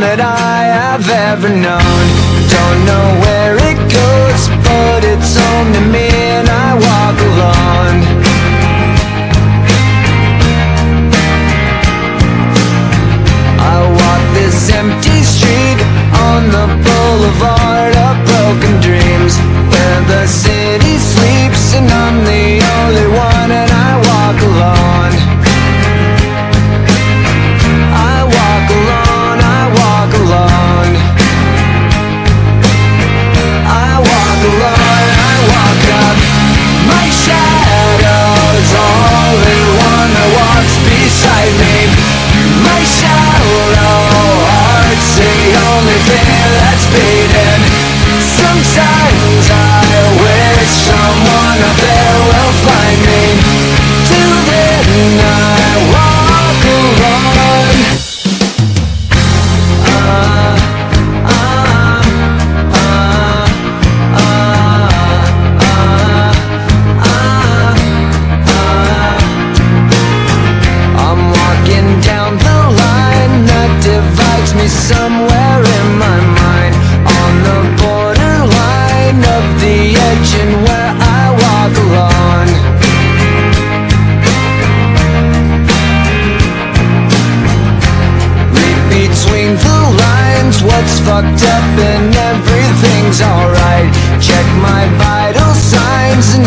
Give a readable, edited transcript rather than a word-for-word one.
one that I have ever known. Don't know where it goes, but it's home to me, and I walk alone. I walk this empty street on the boulevard of broken dreams, where the city sleeps and I'm the only one, and I walk alone. I walk alone, I walk alone. I walk alone, I walk up. My shadow's only one that walks beside me. My shallow heart's the only thing that's beating. Sometimes I wish someone out there will find me. Till then I walk alone. I'm walking down the line that divides me somewhere in my mind, on the borderline of the edge and where I walk alone. Read between the lines what's fucked up and everything's alright. Check my vital signs and